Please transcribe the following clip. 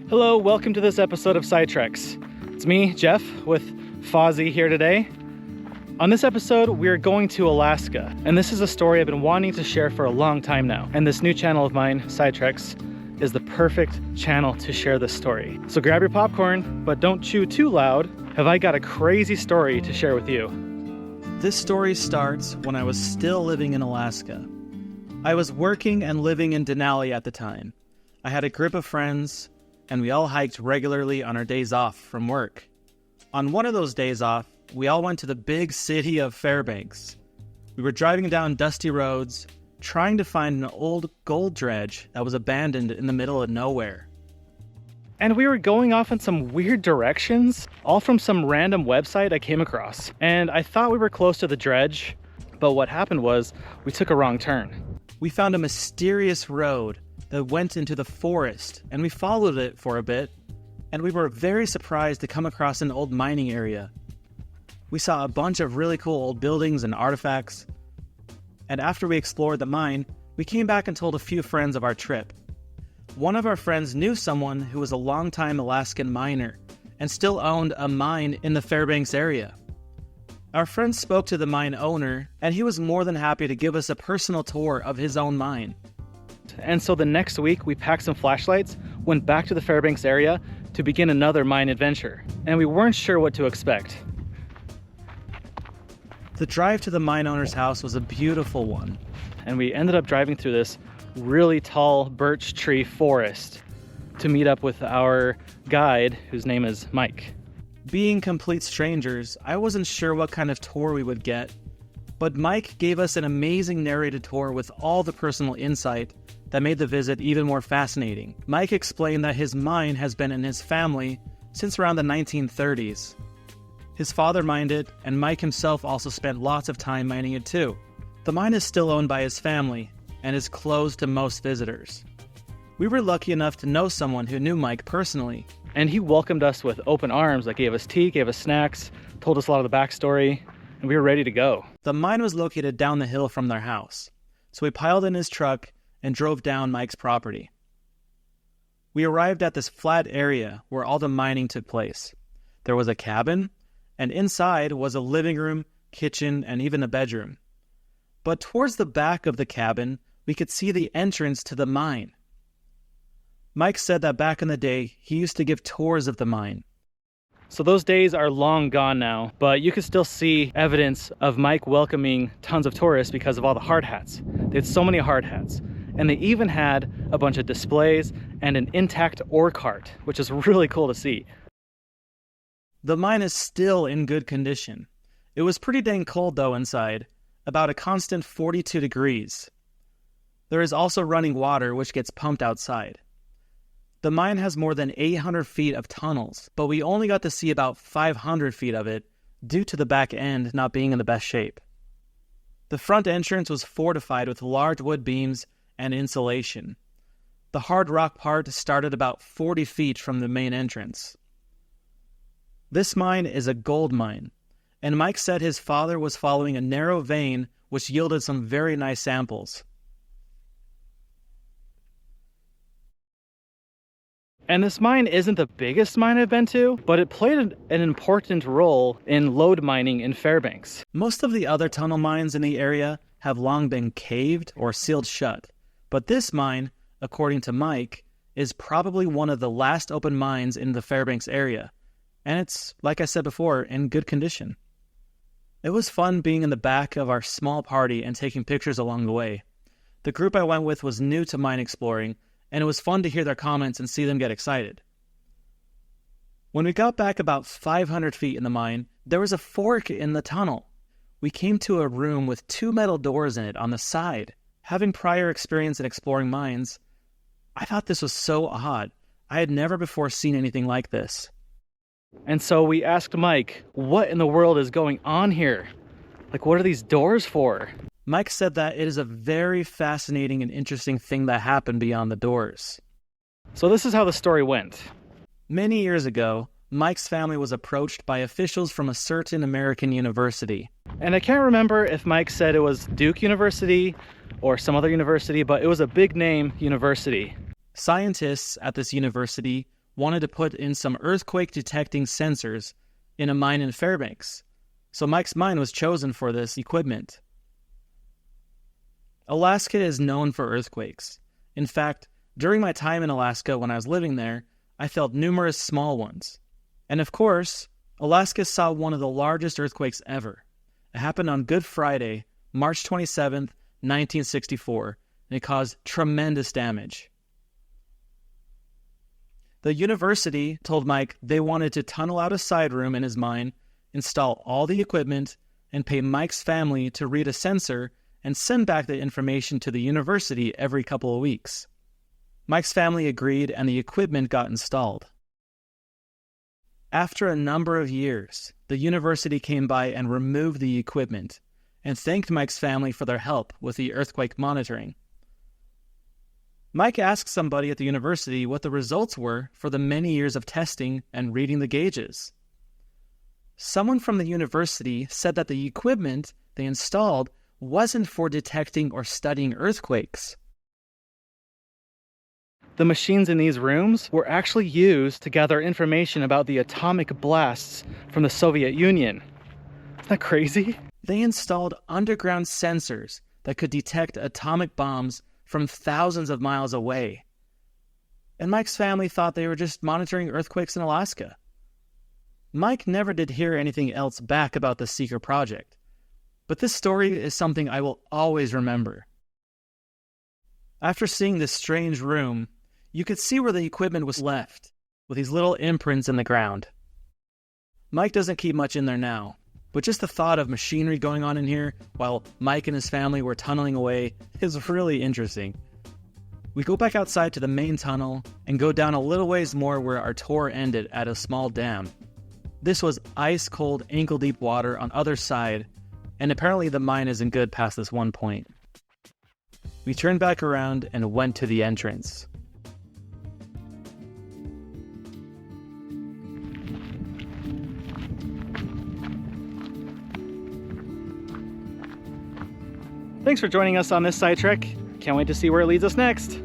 Hello, welcome to this episode of Sidetreks. It's me, Jeff, with Fozzie here today. On this episode, we're going to Alaska, and this is a story I've been wanting to share for a long time now. And this new channel of mine, Sidetreks, is the perfect channel to share this story. So grab your popcorn, but don't chew too loud. Have I got a crazy story to share with you? This story starts when I was still living in Alaska. I was working and living in Denali at the time. I had a group of friends, and we all hiked regularly on our days off from work. On one of those days off, we all went to the big city of Fairbanks. We were driving down dusty roads, trying to find an old gold dredge that was abandoned in the middle of nowhere. And we were going off in some weird directions, all from some random website I came across. And I thought we were close to the dredge, but what happened was we took a wrong turn. We found a mysterious road that went into the forest, and we followed it for a bit, and we were very surprised to come across an old mining area. We saw a bunch of really cool old buildings and artifacts, and after we explored the mine, we came back and told a few friends of our trip. One of our friends knew someone who was a longtime Alaskan miner and still owned a mine in the Fairbanks area. Our friend spoke to the mine owner, and he was more than happy to give us a personal tour of his own mine. And so the next week, we packed some flashlights, went back to the Fairbanks area to begin another mine adventure, and we weren't sure what to expect. The drive to the mine owner's house was a beautiful one, and we ended up driving through this really tall birch tree forest to meet up with our guide, whose name is Mike. Being complete strangers, I wasn't sure what kind of tour we would get, but Mike gave us an amazing narrated tour with all the personal insight that made the visit even more fascinating. Mike explained that his mine has been in his family since around the 1930s. His father mined it, and Mike himself also spent lots of time mining it too. The mine is still owned by his family and is closed to most visitors. We were lucky enough to know someone who knew Mike personally. And he welcomed us with open arms, like gave us tea, gave us snacks, told us a lot of the backstory, and we were ready to go. The mine was located down the hill from their house, so we piled in his truck and drove down Mike's property. We arrived at this flat area where all the mining took place. There was a cabin, and inside was a living room, kitchen, and even a bedroom. But towards the back of the cabin, we could see the entrance to the mine. Mike said that back in the day, he used to give tours of the mine. So those days are long gone now, but you can still see evidence of Mike welcoming tons of tourists because of all the hard hats. They had so many hard hats. And they even had a bunch of displays and an intact ore cart, which is really cool to see. The mine is still in good condition. It was pretty dang cold though inside, about a constant 42 degrees. There is also running water which gets pumped outside. The mine has more than 800 feet of tunnels, but we only got to see about 500 feet of it due to the back end not being in the best shape. The front entrance was fortified with large wood beams and insulation. The hard rock part started about 40 feet from the main entrance. This mine is a gold mine, and Mike said his father was following a narrow vein which yielded some very nice samples. And this mine isn't the biggest mine I've been to, but it played an important role in lode mining in Fairbanks. Most of the other tunnel mines in the area have long been caved or sealed shut. But this mine, according to Mike, is probably one of the last open mines in the Fairbanks area, and it's, like I said before, in good condition. It was fun being in the back of our small party and taking pictures along the way. The group I went with was new to mine exploring, and it was fun to hear their comments and see them get excited. When we got back about 500 feet in the mine, there was a fork in the tunnel. We came to a room with 2 metal doors in it on the side. Having prior experience in exploring mines, I thought this was so odd. I had never before seen anything like this. And so we asked Mike, what in the world is going on here? Like, what are these doors for? Mike said that it is a very fascinating and interesting thing that happened beyond the doors. So this is how the story went. Many years ago, Mike's family was approached by officials from a certain American university. And I can't remember if Mike said it was Duke University or some other university, but it was a big name university. Scientists at this university wanted to put in some earthquake detecting sensors in a mine in Fairbanks, so Mike's mine was chosen for this equipment. Alaska is known for earthquakes. In fact, during my time in Alaska when I was living there, I felt numerous small ones. And of course, Alaska saw one of the largest earthquakes ever. It happened on Good Friday, March 27th, 1964, and it caused tremendous damage. The university told Mike they wanted to tunnel out a side room in his mine, install all the equipment, and pay Mike's family to read a sensor and send back the information to the university every couple of weeks. Mike's family agreed and the equipment got installed. After a number of years, the university came by and removed the equipment and thanked Mike's family for their help with the earthquake monitoring. Mike asked somebody at the university what the results were for the many years of testing and reading the gauges. Someone from the university said that the equipment they installed wasn't for detecting or studying earthquakes. The machines in these rooms were actually used to gather information about the atomic blasts from the Soviet Union. Isn't that crazy? They installed underground sensors that could detect atomic bombs from thousands of miles away. And Mike's family thought they were just monitoring earthquakes in Alaska. Mike never did hear anything else back about the secret project, but this story is something I will always remember. After seeing this strange room, you could see where the equipment was left, with these little imprints in the ground. Mike doesn't keep much in there now, but just the thought of machinery going on in here while Mike and his family were tunneling away is really interesting. We go back outside to the main tunnel and go down a little ways more where our tour ended at a small dam. This was ice-cold, ankle-deep water on other side, and apparently the mine isn't good past this one point. We turned back around and went to the entrance. Thanks for joining us on this side trek. Can't wait to see where it leads us next.